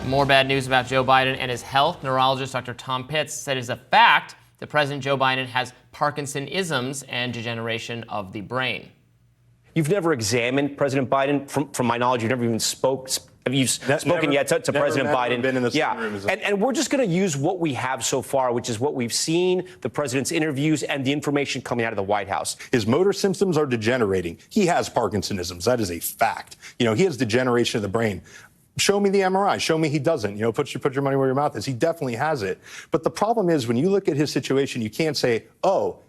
More bad news about Joe Biden and his health. Neurologist Dr. Tom Pitts said it's a fact that President Joe Biden has Parkinsonisms and degeneration of the brain. You've never examined President Biden? From my knowledge, you've never even spoken yet to President Biden? Been in the yeah, room and we're just going to use what we have so far, which is what we've seen, the president's interviews, and the information coming out of the White House. His motor symptoms are degenerating. He has Parkinsonisms. That is a fact. He has degeneration of the brain. Show me the MRI. Show me he doesn't. Put your money where your mouth is. He definitely has it. But the problem is, when you look at his situation, you can't say, oh,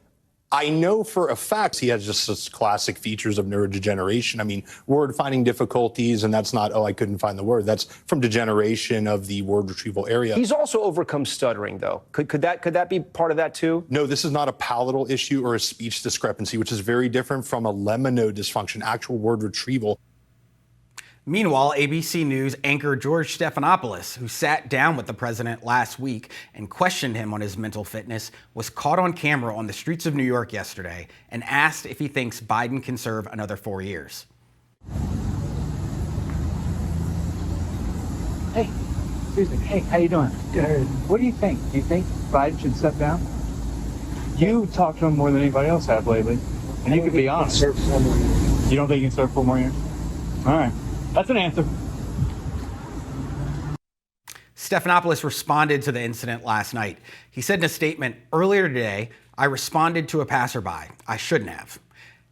I know for a fact he has just such classic features of neurodegeneration. I mean, word finding difficulties, and that's not, oh, I couldn't find the word. That's from degeneration of the word retrieval area. He's also overcome stuttering, though. Could that be part of that, too? No, this is not a palatal issue or a speech discrepancy, which is very different from a lemma dysfunction, actual word retrieval. Meanwhile, ABC News anchor George Stephanopoulos, who sat down with the president last week and questioned him on his mental fitness, was caught on camera on the streets of New York yesterday and asked if he thinks Biden can serve another 4 years. Hey, excuse me. Hey, how you doing? Good. What do you think? Do you think Biden should step down? You talked to him more than anybody else have lately, and you can be honest. You don't think he can serve 4 more years? All right. That's an answer. Stephanopoulos responded to the incident last night. He said in a statement earlier today, I responded to a passerby. I shouldn't have.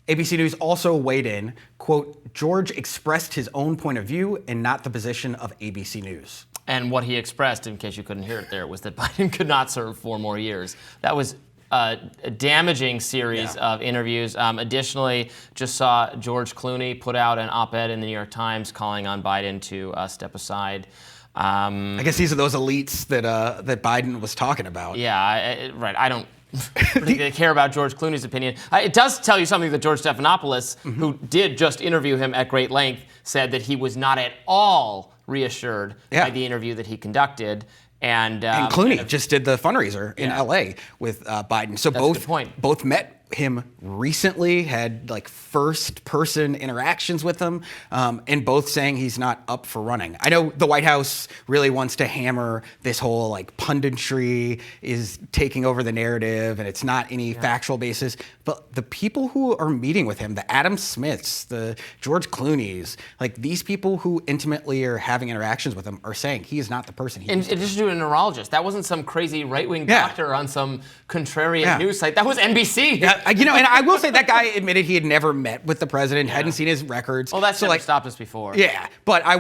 ABC News also weighed in, quote, George expressed his own point of view and not the position of ABC News. And what he expressed, in case you couldn't hear it there, was that Biden could not serve 4 more years. That was a damaging series of interviews. Additionally, just saw George Clooney put out an op-ed in the New York Times calling on Biden to step aside. I guess these are those elites that Biden was talking about. Yeah, right. I don't particularly care about George Clooney's opinion. It does tell you something that George Stephanopoulos, who did just interview him at great length, said that he was not at all reassured by the interview that he conducted. And Clooney just did the fundraiser in LA with Biden. So both met him recently, had like first-person interactions with him, and both saying he's not up for running. I know the White House really wants to hammer this whole like punditry is taking over the narrative, and it's not any factual basis. But the people who are meeting with him, the Adam Smiths, the George Clooneys, like these people who intimately are having interactions with him are saying he is not the person he is. In addition to a neurologist, that wasn't some crazy right-wing doctor on some contrarian news site. That was NBC. Yeah, and I will say that guy admitted he had never met with the president, hadn't seen his records. Well, that's never stopped us before. Yeah, but I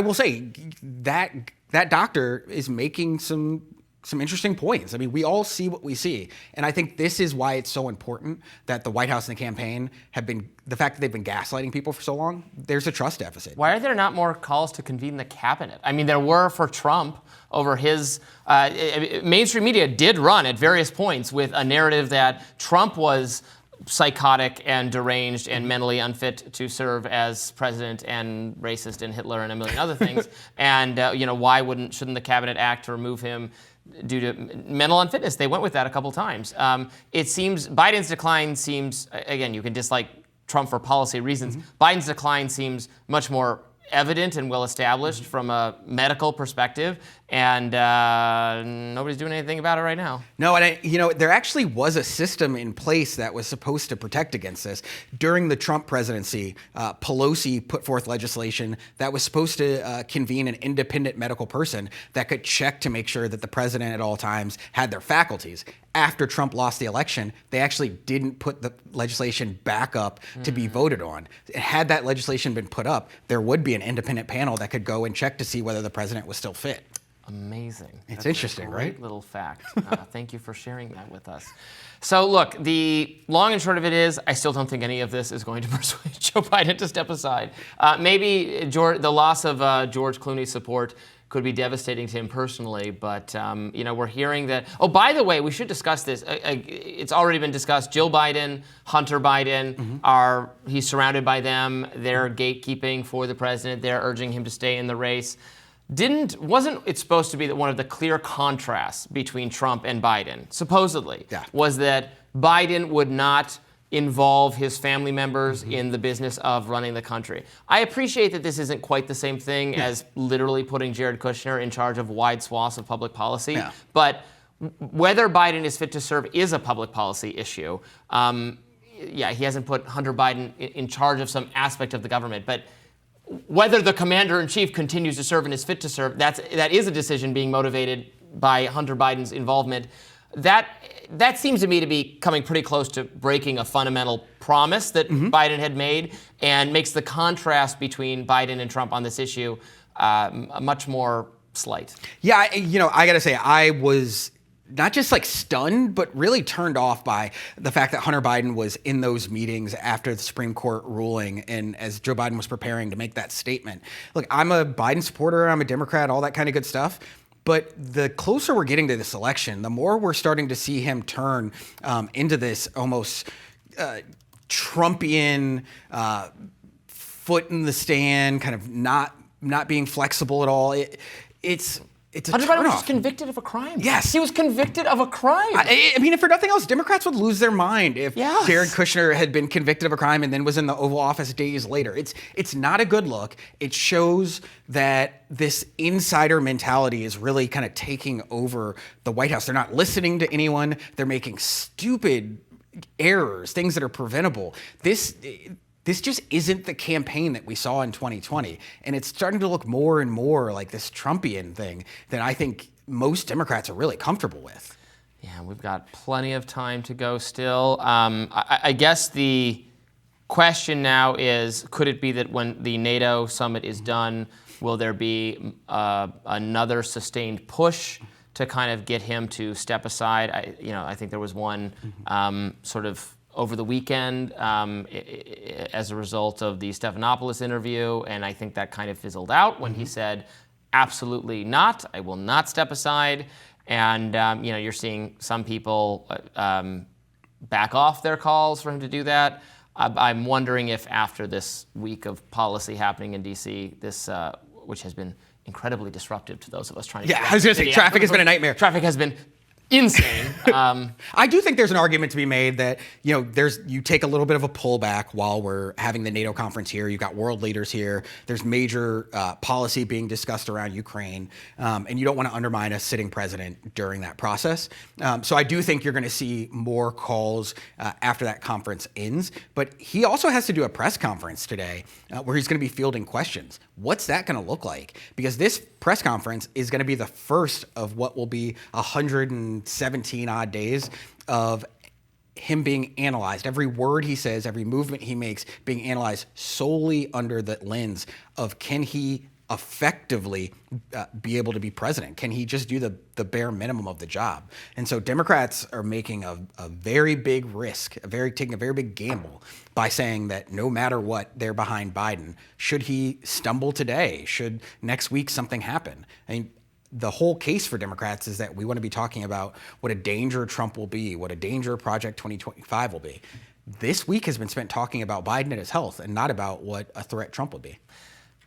will say that doctor is making some interesting points. I mean, we all see what we see. And I think this is why it's so important that the White House and the campaign the fact that they've been gaslighting people for so long, there's a trust deficit. Why are there not more calls to convene the cabinet? I mean, there were for Trump over his, mainstream media did run at various points with a narrative that Trump was psychotic and deranged and mentally unfit to serve as president and racist and Hitler and a million other things. And, why shouldn't the cabinet act to remove him due to mental unfitness? They went with that a couple times. It seems Biden's decline seems, again, you can dislike Trump for policy reasons. Biden's decline seems much more evident and well established from a medical perspective, and nobody's doing anything about it right now. No, and there actually was a system in place that was supposed to protect against this. During the Trump presidency, Pelosi put forth legislation that was supposed to convene an independent medical person that could check to make sure that the president at all times had their faculties. After Trump lost the election, they actually didn't put the legislation back up to be voted on. Had that legislation been put up, there would be an independent panel that could go and check to see whether the president was still fit. Amazing. It's interesting, right? Great little fact. Thank you for sharing that with us. So look, the long and short of it is, I still don't think any of this is going to persuade Joe Biden to step aside. Maybe the loss of George Clooney's support could be devastating to him personally, but we're hearing that. Oh, by the way, we should discuss this. It's already been discussed. Jill Biden, Hunter Biden, he's surrounded by them. They're gatekeeping for the president. They're urging him to stay in the race. Wasn't it supposed to be that one of the clear contrasts between Trump and Biden, supposedly, was that Biden would not involve his family members in the business of running the country. I appreciate that this isn't quite the same thing as literally putting Jared Kushner in charge of wide swaths of public policy, but whether Biden is fit to serve is a public policy issue. He hasn't put Hunter Biden in charge of some aspect of the government, but whether the commander-in-chief continues to serve and is fit to serve, that is a decision being motivated by Hunter Biden's involvement. That seems to me to be coming pretty close to breaking a fundamental promise that Biden had made, and makes the contrast between Biden and Trump on this issue much more slight. Yeah, I got to say, I was not just like stunned, but really turned off by the fact that Hunter Biden was in those meetings after the Supreme Court ruling, and as Joe Biden was preparing to make that statement. Look, I'm a Biden supporter, I'm a Democrat, all that kind of good stuff. But the closer we're getting to this election, the more we're starting to see him turn into this almost Trumpian foot in the stand, kind of not being flexible at all. It's a Hunter Biden was convicted of a crime. Yes. He was convicted of a crime. I mean, if for nothing else, Democrats would lose their mind if Jared Kushner had been convicted of a crime and then was in the Oval Office days later. It's not a good look. It shows that this insider mentality is really kind of taking over the White House. They're not listening to anyone. They're making stupid errors, things that are preventable. This just isn't the campaign that we saw in 2020. And it's starting to look more and more like this Trumpian thing that I think most Democrats are really comfortable with. Yeah, we've got plenty of time to go still. I guess the question now is, could it be that when the NATO summit is done, will there be another sustained push to kind of get him to step aside? I think there was one sort of over the weekend as a result of the Stephanopoulos interview, and I think that kind of fizzled out when he said, absolutely not, I will not step aside. And you're seeing some people back off their calls for him to do that. I'm wondering if after this week of policy happening in D.C., this which has been incredibly disruptive to those of us trying to I was going to say, traffic has been a nightmare. Traffic has been insane. I do think there's an argument to be made that, you take a little bit of a pullback while we're having the NATO conference here. You've got world leaders here. There's major policy being discussed around Ukraine, and you don't want to undermine a sitting president during that process. So I do think you're going to see more calls after that conference ends. But he also has to do a press conference today where he's going to be fielding questions. What's that going to look like? Because this press conference is going to be the first of what will be 117 odd days of him being analyzed. Every word he says, every movement he makes being analyzed solely under the lens of, can he effectively be able to be president? Can he just do the bare minimum of the job? And so Democrats are making a very big risk, taking a very big gamble by saying that no matter what, they're behind Biden. Should he stumble today? Should next week something happen? I mean, the whole case for Democrats is that we want to be talking about what a danger Trump will be, what a danger Project 2025 will be. This week has been spent talking about Biden and his health, and not about what a threat Trump would be.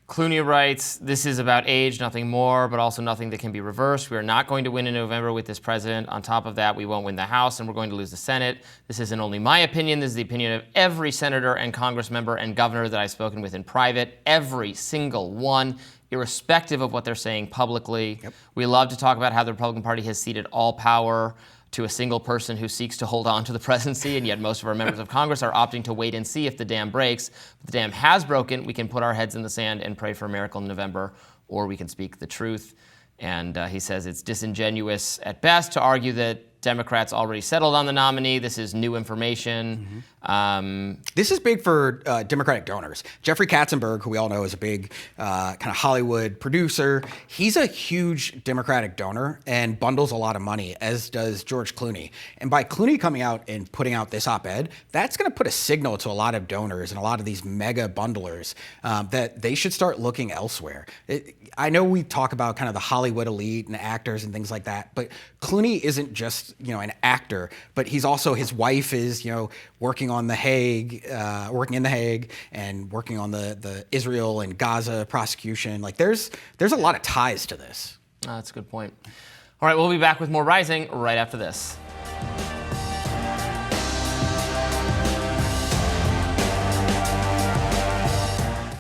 Clooney writes, this is about age, nothing more, but also nothing that can be reversed. We are not going to win in November with this president. On top of that, we won't win the House, and we're going to lose the Senate. This isn't only my opinion. This is the opinion of every senator and congress member and governor that I've spoken with in private. Every single one, irrespective of what they're saying publicly. Yep. We love to talk about how the Republican Party has ceded all power to a single person who seeks to hold on to the presidency, and yet most of our members of Congress are opting to wait and see if the dam breaks. If the dam has broken, we can put our heads in the sand and pray for a miracle in November, or we can speak the truth. And he says it's disingenuous at best to argue that Democrats already settled on the nominee. This is new information. This is big for Democratic donors. Jeffrey Katzenberg, who we all know is a big kind of Hollywood producer, he's a huge Democratic donor and bundles a lot of money, as does George Clooney. And by Clooney coming out and putting out this op-ed, that's going to put a signal to a lot of donors and a lot of these mega bundlers that they should start looking elsewhere. I know we talk about kind of the Hollywood elite and actors and things like that, but Clooney isn't just an actor, but he's also, his wife is working in The Hague and working on the Israel and Gaza prosecution. Like there's a lot of ties to this. That's a good point. All right, we'll be back with more Rising right after this.